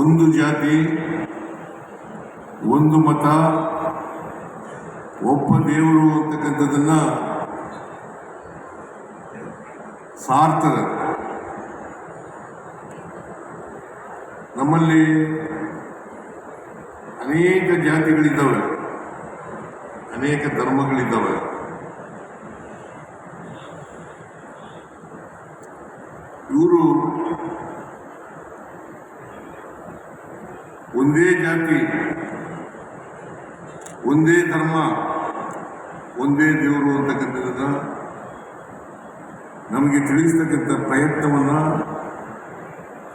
ಒಂದು ಜಾತಿ, ಒಂದು ಮತ, ಒಬ್ಬ ದೇವರು ಅಂತಕ್ಕಂಥದ್ದನ್ನ ಸಾರ್ತಾರೆ. ನಮ್ಮಲ್ಲಿ ಅನೇಕ ಜಾತಿಗಳಿದ್ದಾವೆ, ಅನೇಕ ಧರ್ಮಗಳಿದ್ದಾವೆ. ಇವರು ಒಂದೇ ಜಾತಿ, ಒಂದೇ ಧರ್ಮ, ಒಂದೇ ದೇವರು ಅಂತಕ್ಕಂಥದ್ದನ್ನ ನಮಗೆ ತಿಳಿಸ್ತಕ್ಕಂಥ ಪ್ರಯತ್ನವನ್ನ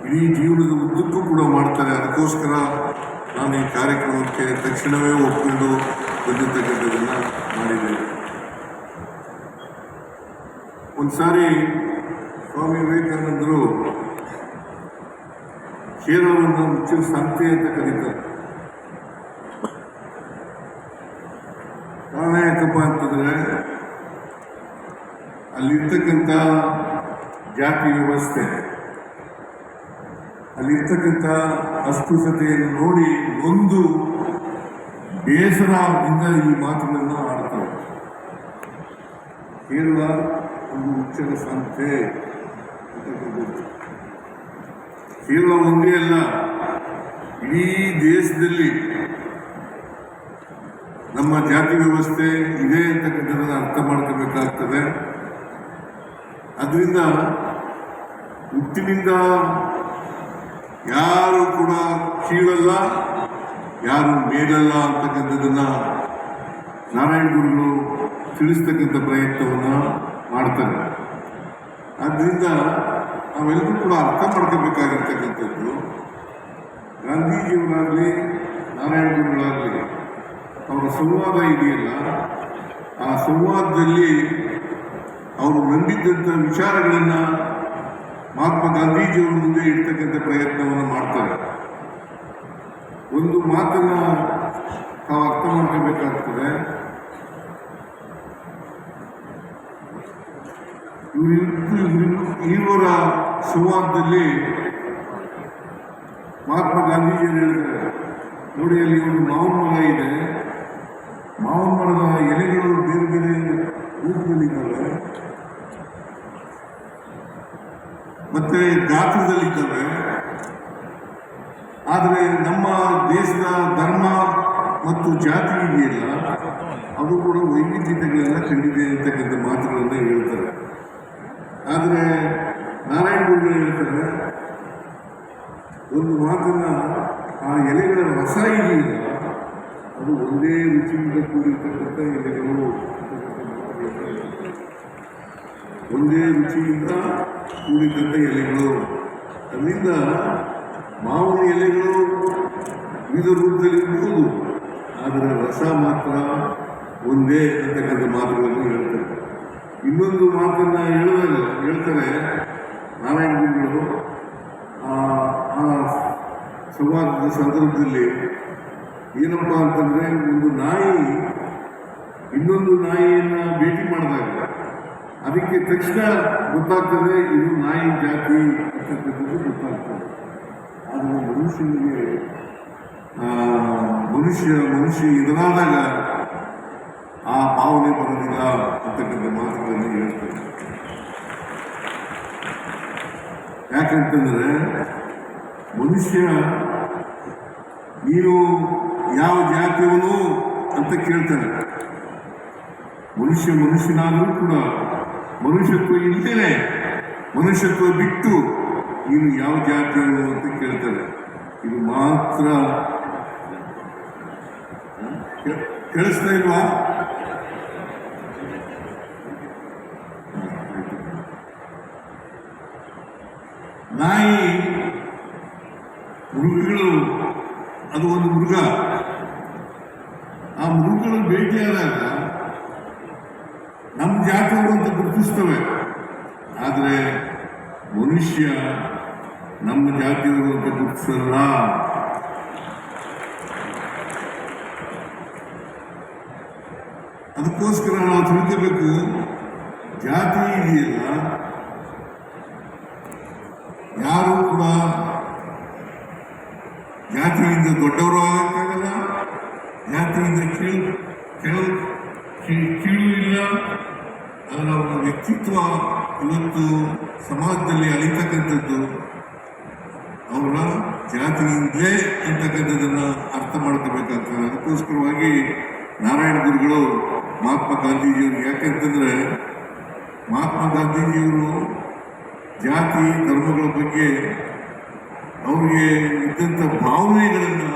ಇಡೀ ಜೀವನದ ಉದ್ದಕ್ಕೂ ಕೂಡ ಮಾಡ್ತಾರೆ. ಅದಕ್ಕೋಸ್ಕರ ನಾನು ಈ ಕಾರ್ಯಕ್ರಮಕ್ಕೆ ತಕ್ಷಣವೇ ಒಪ್ಪಿಕೊಂಡು ಬಂದಿರ್ತಕ್ಕಂಥದ್ದನ್ನ ಮಾಡಿದ್ದೇನೆ. ಒಂದ್ಸಾರಿ ಸ್ವಾಮಿ ವಿವೇಕಾನಂದರು ಕೇರಳವನ್ನು ಮುಚ್ಚಿನ ಸಂತೆ ಅಂತ ಕರೀತಾರೆ. ಕಾರಣ ಯಾಕಪ್ಪ ಅಂತಂದ್ರೆ ಅಲ್ಲಿರ್ತಕ್ಕಂಥ ಜಾತಿ ವ್ಯವಸ್ಥೆ, ಅಲ್ಲಿರ್ತಕ್ಕಂಥ ಅಸ್ಪೃಶ್ಯತೆಯನ್ನು ನೋಡಿ ಒಂದು ಬೇಸರದಿಂದ ಈ ಮಾತುಗಳನ್ನು ಆಡ್ತಾರೆ. ಕೇರಳ ಒಂದು ಮುಚ್ಚಿನ ಸಂತೆ, ಕೇರಳ ಒಂದೇ ಅಲ್ಲ, ಇಡೀ ದೇಶದಲ್ಲಿ ನಮ್ಮ ಜಾತಿ ವ್ಯವಸ್ಥೆ ಇದೆ ಅಂತಕ್ಕಂಥದ್ದನ್ನು ಅರ್ಥ ಮಾಡ್ಕೋಬೇಕಾಗ್ತದೆ. ಅದರಿಂದ ಹುಟ್ಟಿನಿಂದ ಯಾರು ಕೂಡ ಕೀಳಲ್ಲ, ಯಾರು ಮೇಲಲ್ಲ ಅಂತಕ್ಕಂಥದ್ದನ್ನ ನಾರಾಯಣ ಗುರುಗಳು ತಿಳಿಸ್ತಕ್ಕಂಥ ಪ್ರಯತ್ನವನ್ನು ಮಾಡ್ತಾರೆ. ಆದ್ದರಿಂದ ನಾವೆಲ್ಲರೂ ಕೂಡ ಅರ್ಥ ಮಾಡ್ಕೋಬೇಕಾಗಿರ್ತಕ್ಕಂಥದ್ದು, ಗಾಂಧೀಜಿಯವರಾಗಲಿ ನಾರಾಯಣ ಗುರುಗಳಾಗಲಿ ಅವರ ಸಂವಾದ ಇದೆಯಲ್ಲ, ಆ ಸಂವಾದದಲ್ಲಿ ಅವರು ನಂಬಿದ್ದಂಥ ವಿಚಾರಗಳನ್ನು ಮಹಾತ್ಮ ಗಾಂಧೀಜಿಯವರ ಮುಂದೆ ಇಡ್ತಕ್ಕಂಥ ಪ್ರಯತ್ನವನ್ನು ಮಾಡ್ತಾರೆ. ಒಂದು ಮಾತನ್ನ ನಾವು ಅರ್ಥ ಮಾಡ್ಕೋಬೇಕಾಗ್ತದೆ. ಇವರ ಸಂವಾದದಲ್ಲಿ ಮಹಾತ್ಮ ಗಾಂಧೀಜಿಯವರು ಹೇಳ್ತಾರೆ, ನೋಡಿ ಅಲ್ಲಿ ಒಂದು ಮಾವಿನ ಮರ ಇದೆ, ಮಾವಿನ ಮರದ ಎಲೆಗಳು ಬೇರೆ ಬೇರೆ ರೂಪದಲ್ಲಿದ್ದಾವೆ, ಮತ್ತೆ ಗಾತ್ರದಲ್ಲಿದ್ದಾವೆ. ಆದರೆ ನಮ್ಮ ದೇಶದ ಧರ್ಮ ಮತ್ತು ಜಾತಿ ಇದೆಯಲ್ಲ, ಅದು ಕೂಡ ವೈವಿಧ್ಯತೆಗಳೆಲ್ಲ ಕಂಡಿದೆ ಅಂತಕ್ಕಂಥ ಮಾತುಗಳನ್ನು ಹೇಳ್ತಾರೆ. ಆದರೆ ನಾರಾಯಣ ಗುರುಗಳು ಹೇಳ್ತಾರೆ, ಒಂದು ಮಾತನ್ನ ಆ ಎಲೆಗಳ ರಸ ಇದೆಯಲ್ಲ, ಅದು ಒಂದೇ ರುಚಿಯಿಂದ ಕೂಡಿರ್ತಕ್ಕಂಥ ಎಲೆಗಳು, ಒಂದೇ ರುಚಿಯಿಂದ ಕೂಡಿದಂಥ ಎಲೆಗಳು. ಅದರಿಂದ ಮಾವಿನ ಎಲೆಗಳು ವಿವಿಧ ರೂಪದಲ್ಲಿ ಇರ್ಬೋದು, ಆದರೆ ರಸ ಮಾತ್ರ ಒಂದೇ ಅಂತಕ್ಕಂಥ ಮಾತುಗಳನ್ನು ಹೇಳ್ತಾರೆ. ಇನ್ನೊಂದು ಮಾತನ್ನು ಹೇಳ್ತಾರೆ ನಾರಾಯಣ ಗುರುಗಳು ಆ ಸಂವಾದದ ಸಂದರ್ಭದಲ್ಲಿ. ಏನಪ್ಪ ಅಂತಂದ್ರೆ, ಒಂದು ನಾಯಿ ಇನ್ನೊಂದು ನಾಯಿಯನ್ನು ಭೇಟಿ ಮಾಡಿದಾಗ ಅದಕ್ಕೆ ತಕ್ಷಣ ಗೊತ್ತಾಗ್ತದೆ ಇದು ನಾಯಿ ಜಾತಿ ಅಂತಕ್ಕಂಥದ್ದು ಗೊತ್ತಾಗ್ತದೆ. ಆದರೆ ಮನುಷ್ಯನಿಗೆ ಮನುಷ್ಯ ಎದುರಾದಾಗ ಆ ಭಾವನೆ ಬರೋದಿಲ್ಲ ಅಂತಕ್ಕಂಥ ಮಾತುಗಳನ್ನು ಹೇಳ್ತಾರೆ. ಯಾಕಂತಂದ್ರೆ ಮನುಷ್ಯ ನೀನು ಯಾವ ಜಾತಿಯವನು ಅಂತ ಕೇಳ್ತಾನೆ. ಮನುಷ್ಯನಾದರೂ ಕೂಡ ಮನುಷ್ಯತ್ವ ಇಲ್ಲದೇನೆ ಮನುಷ್ಯತ್ವ ಬಿಟ್ಟು ನೀನು ಯಾವ ಜಾತಿಯವನು ಅಂತ ಕೇಳ್ತಾರೆ. ಇದು ಮಾತ್ರ ಕೇಳಿಸ್ತಾ ಇಲ್ವಾ? ನಾಯಿ ಮೃಗಗಳು, ಅದು ಒಂದು ಮೃಗ. ಆ ಮೃಗಗಳು ಭೇಟಿಯಾದಾಗ ನಮ್ಮ ಜಾತಿಯವರು ಅಂತ ಗುರುತಿಸ್ತವೆ. ಆದರೆ ಮನುಷ್ಯ ನಮ್ಮ ಜಾತಿಯವರು ಅಂತ ಗುರುತಿಸಲ್ಲ. ಅದಕ್ಕೋಸ್ಕರ ನಾವು ತಿಳ್ಕೋಬೇಕು, ಜಾತಿ ಇದೆಯಲ್ಲ, ಯಾರು ಕೂಡ ಜಾತಿಯಿಂದ ದೊಡ್ಡವರು ಆಗಕ್ಕಾಗಲ್ಲ, ಜಾತಿಯಿಂದ ಕೀಳು ಇಲ್ಲ. ಅದರ ಅವರ ವ್ಯಕ್ತಿತ್ವ ಇವತ್ತು ಸಮಾಜದಲ್ಲಿ ಅಳಿತಕ್ಕಂಥದ್ದು ಅವರ ಜಾತಿಯಿಂದಲೇ ಅಂತಕ್ಕಂಥದ್ದನ್ನು ಅರ್ಥ ಮಾಡ್ಕೋಬೇಕಾಗ್ತದೆ. ಅದಕ್ಕೋಸ್ಕರವಾಗಿ ನಾರಾಯಣ ಗುರುಗಳು ಮಹಾತ್ಮ ಗಾಂಧೀಜಿಯವರು, ಯಾಕೆಂತಂದ್ರೆ ಮಹಾತ್ಮ ಗಾಂಧೀಜಿಯವರು ಜಾತಿ ಧರ್ಮಗಳ ಬಗ್ಗೆ ಅವರಿಗೆ ಇದ್ದಂಥ ಭಾವನೆಗಳನ್ನು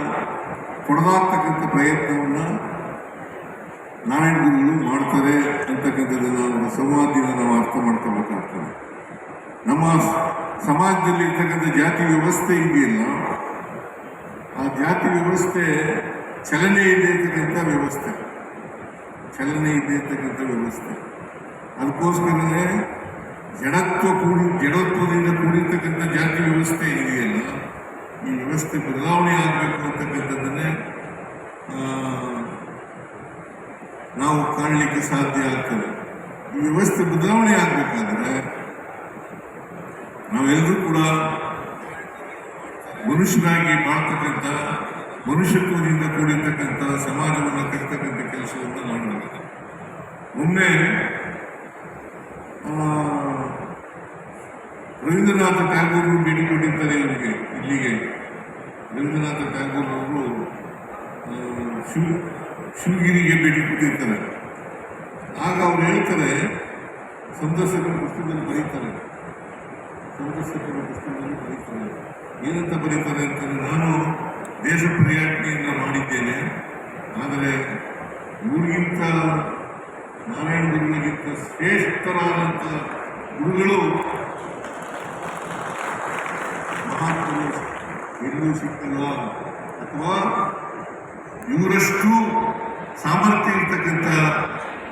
ಕೊಡದಾಗ್ತಕ್ಕಂಥ ಪ್ರಯತ್ನವನ್ನು ನಾರಾಯಣ ಗುರುಗಳು ಮಾಡ್ತಾರೆ ಅಂತಕ್ಕಂಥದ್ದನ್ನು ಅವರ ಸಂವಾದದಿಂದ ನಾವು ಅರ್ಥ ಮಾಡ್ಕೋಬೇಕಾಗ್ತದೆ. ನಮ್ಮ ಸಮಾಜದಲ್ಲಿ ಇರ್ತಕ್ಕಂಥ ಜಾತಿ ವ್ಯವಸ್ಥೆ ಇದೆಯಲ್ಲ, ಆ ಜಾತಿ ವ್ಯವಸ್ಥೆ ಚಲನೆ ಇದೆ ಇರ್ತಕ್ಕಂಥ ವ್ಯವಸ್ಥೆ, ಅದಕ್ಕೋಸ್ಕರನೇ ಜಡತ್ವದಿಂದ ಕೂಡಿರ್ತಕ್ಕಂಥ ಜಾತಿ ವ್ಯವಸ್ಥೆ ಇದೆಯಲ್ಲ, ಈ ವ್ಯವಸ್ಥೆ ಬದಲಾವಣೆ ಆಗಬೇಕು ಅಂತಕ್ಕಂಥದ್ದನ್ನೇ ನಾವು ಕಾಣಲಿಕ್ಕೆ ಸಾಧ್ಯ ಆಗ್ತದೆ. ಈ ವ್ಯವಸ್ಥೆ ಬದಲಾವಣೆ ಆಗಬೇಕಾದ್ರೆ ನಾವೆಲ್ಲರೂ ಕೂಡ ಮನುಷ್ಯರಾಗಿ ಬಾಳ್ತಕ್ಕಂಥ, ಮನುಷ್ಯತ್ವದಿಂದ ಕೂಡಿರ್ತಕ್ಕಂಥ ಸಮಾಜವನ್ನು ಕಟ್ಟತಕ್ಕಂಥ ಕೆಲಸವನ್ನು ಮಾಡಬೇಕು. ಒಮ್ಮೆ ರವೀಂದ್ರನಾಥ ಟ್ಯಾಗೋರ್ ಭೇಟಿ ಕೊಟ್ಟಿರ್ತಾರೆ ಇಲ್ಲಿಗೆ. ರವೀಂದ್ರನಾಥ ಟ್ಯಾಗೋರ್ ಅವರು ಶಿವಗಿರಿಗೆ ಭೇಟಿ ಕೊಟ್ಟಿರ್ತಾರೆ. ಆಗ ಅವ್ರು ಹೇಳ್ತಾರೆ, ಸಂದರ್ಶಕರ ಪುಸ್ತಕದಲ್ಲಿ ಬರೀತಾರೆ, ಏನಂತ ಬರೀತಾರೆ ಅಂತಂದ್ರೆ, ನಾನು ದೇಶ ಪರ್ಯಟನೆಯನ್ನು ಮಾಡಿದ್ದೇನೆ, ಆದರೆ ಇವ್ರಿಗಿಂತ ನಾರಾಯಣ ಗುರುಗಳಿಗಿಂತ ಶ್ರೇಷ್ಠರಾದಂಥ ಗುರುಗಳು ಮಹಾತ್ಮರು ಎಲ್ಲೂ ಸಿಕ್ಕಲ್ಲ, ಅಥವಾ ಇವರಷ್ಟು ಸಾಮರ್ಥ್ಯ ಇರ್ತಕ್ಕಂಥ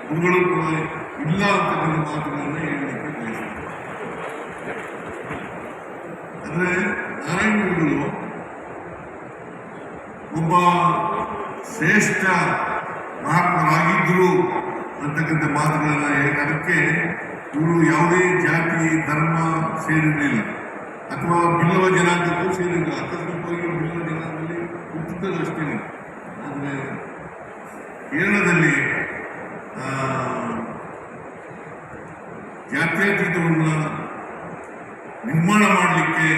ಗುರುಗಳು ಕೂಡ ಇಲ್ಲ ಅಂತಕ್ಕಂಥ ಮಾತುಗಳನ್ನು ಹೇಳಲಿಕ್ಕೆ ಬಯಸ್ತಾರೆ. ಅಂದರೆ ನಾರಾಯಣ ಗುರುಗಳು ಒಬ್ಬ ಶ್ರೇಷ್ಠ ಮಹಾತ್ಮರಾಗಿದ್ದರು ಅಂತಕ್ಕಂಥ ಮಾತುಗಳನ್ನು ಅದಕ್ಕೆ ಇವರು ಯಾವುದೇ ಜಾತಿ ಧರ್ಮ ಸೇರಿರಲಿಲ್ಲ, ಅಥವಾ ಬಿಲ್ಲವ ಜನಾಂಗಕ್ಕೂ ಸೇರಿರಲಿಲ್ಲ. ಅಕಸ್ಮಾತ್ವಾಗಿ ಬಿಲ್ಲವ ಜನಾಂಗದಲ್ಲಿ ಹುಟ್ಟಿದ್ದರು ಅಷ್ಟೇ. ಆದರೆ ಕೇರಳದಲ್ಲಿ ಜಾತ್ಯತೀತವನ್ನು ನಿರ್ಮಾಣ ಮಾಡಲಿಕ್ಕೆ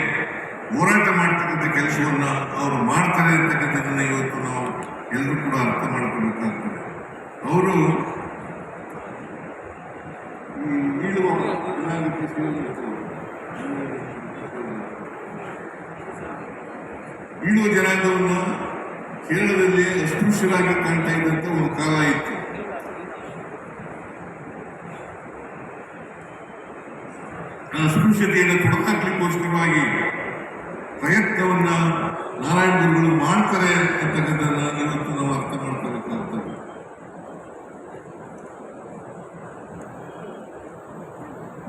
ಹೋರಾಟ ಮಾಡ್ತಕ್ಕಂಥ ಕೆಲಸವನ್ನು ಅವರು ಮಾಡ್ತಾರೆ ಅಂತಕ್ಕಂಥದ್ದನ್ನು ಇವತ್ತು ನಾವು ಎಲ್ಲರೂ ಕೂಡ ಅರ್ಥ ಮಾಡ್ಕೋಬೇಕಾಗ್ತದೆ. ಅವರು ಈಳುವ ಜನಾಂಗವನ್ನು ಕೇರಳದಲ್ಲಿ ಅಸ್ಪೃಶ್ಯರಾಗಿ ಕಾಣ್ತಾ ಇದ್ದಂಥ ಒಂದು ಕಾಲ ಇತ್ತು. ಆ ಅಸ್ಪೃಶ್ಯತೆಯನ್ನು ತೊಡೆದಾಕ್ಲಿಕ್ಕೋಸ್ಕರವಾಗಿ ಪ್ರಯತ್ನವನ್ನ ನಾರಾಯಣ ಗುರುಗಳು ಮಾಡ್ತಾರೆ ಅಂತಕ್ಕಂಥದ್ದನ್ನ ಇವತ್ತು ನಾವು ಅರ್ಥ ಮಾಡ್ಕೋಬೇಕಾಗ್ತದೆ.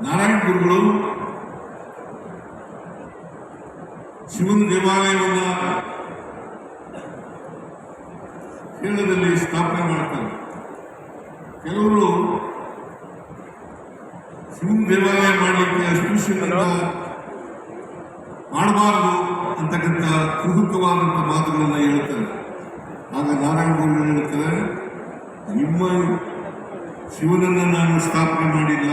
ನಾರಾಯಣ ಗುರುಗಳು ಶಿವನ ದೇವಾಲಯವನ್ನ ಕೇರಳದಲ್ಲಿ ಸ್ಥಾಪನೆ ಮಾಡ್ತಾರೆ. ಕೆಲವರು ಶಿವನ ದೇವಾಲಯ ಮಾಡಲಿಕ್ಕೆ ಅಸ್ಪೃಶ್ಯತೆಯಿಂದ ಮಾಡಬಾರದು ಅಂತಕ್ಕಂಥ ಕುಹುಕವಾದಂಥ ಮಾತುಗಳನ್ನು ಹೇಳ್ತಾರೆ. ಆಗ ನಾರಾಯಣ ಗುರುಗಳು ಹೇಳ್ತಾರೆ, ನಿಮ್ಮ ಶಿವನನ್ನು ನಾನು ಸ್ಥಾಪನೆ ಮಾಡಿಲ್ಲ,